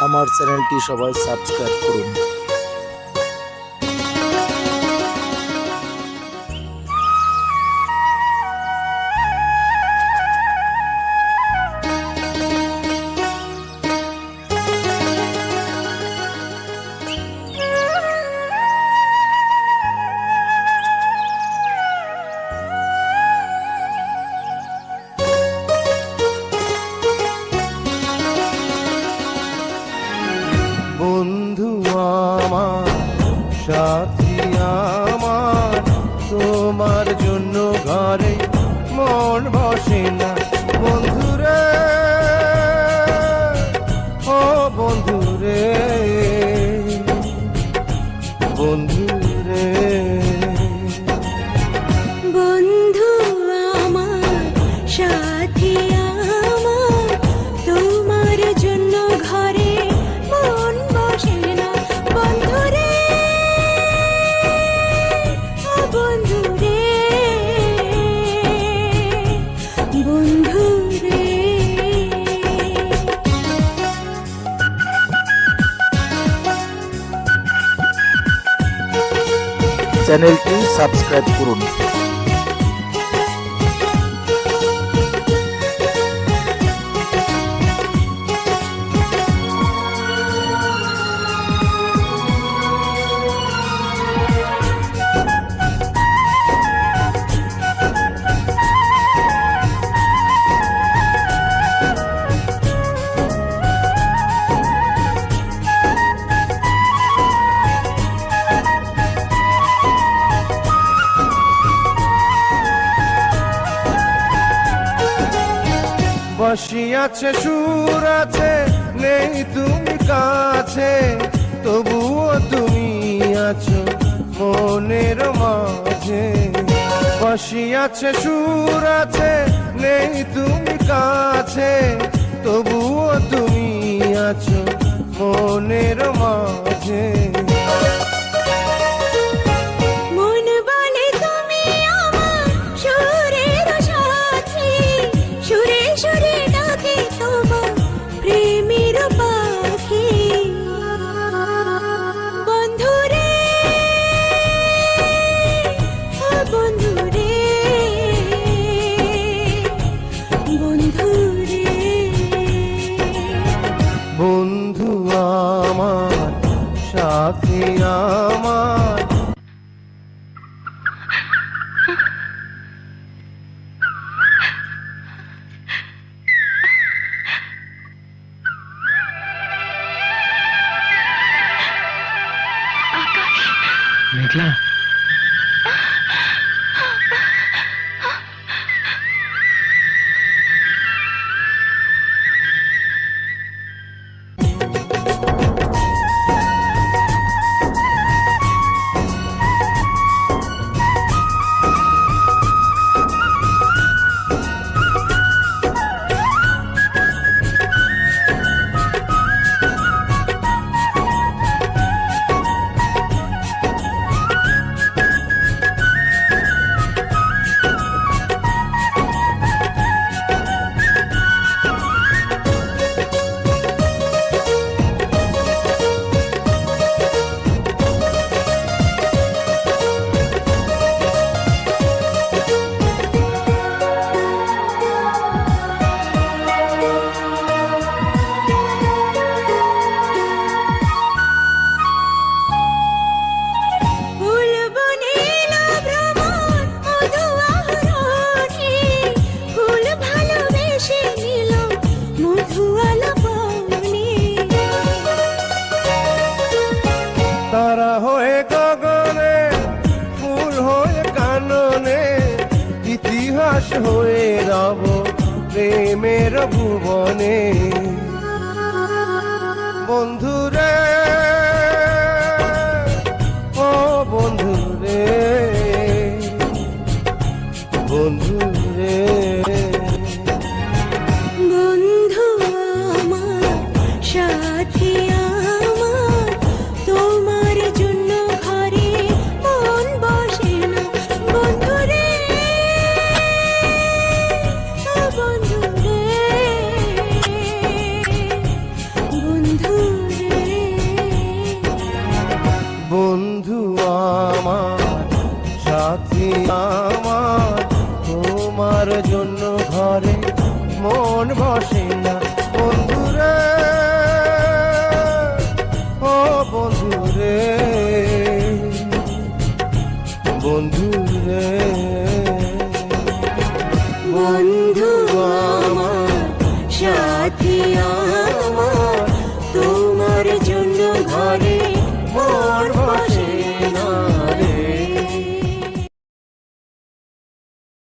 আমার চ্যানেলটি সবাই সাবস্ক্রাইব করুন। বন্ধু আমার, সাথী আমার, তোমার জন্য ঘরে মন বসে না। বন্ধুরে, ও বন্ধুরে, বন্ধুরে, বন্ধু আমার, সাথী আমার, তোমার জন্য ঘরে মন বসে না। বন্ধুরে, ও বন্ধুরে, বন্ধুরে। চ্যানেলটি সাবস্ক্রাইব করুন। বসি আছে, সুর আছে, নেই তুমি কাছে, তবুও তুমি আছো মনের মাঝে। বসি আছে, সুর আছে, নেই তুমি কাছে, তবুও তুমি আছো মনের মাঝে। মন বলে তুমি আমার সুরের সাথী, সুরে সুরে ডাকে তোমার প্রেমের পাখি। বন্ধুরে, ও বন্ধুরে, বন্ধুরে। বন্ধু আমার, সাথী আমার, মেঘলা, ফুল বনে এলো ভ্রমণ, মধু আহরণে, ফুল ভালোবেসে নিল মধু আলাপনে। তারা হয়ে গগনে, ফুল হয়ে কাননে, ইতিহাস হয়ে রব প্রেমের ভুবনে। বন্ধুরে, ও বন্ধুরে, বন্ধুরে, বন্ধু আমার, সাথী আমার, তোমার জন্য ঘরে মন বসে না। বন্ধুরে, ও বন্ধুরে, বন্ধু। সাথী আমার, তোমার জন্য ঘরে মন বসে না বন্ধুরে, ও বন্ধুরে, বন্ধুরে। বন্ধু আমার, সাথী আমার, তোমার জন্য ঘরে মন বসে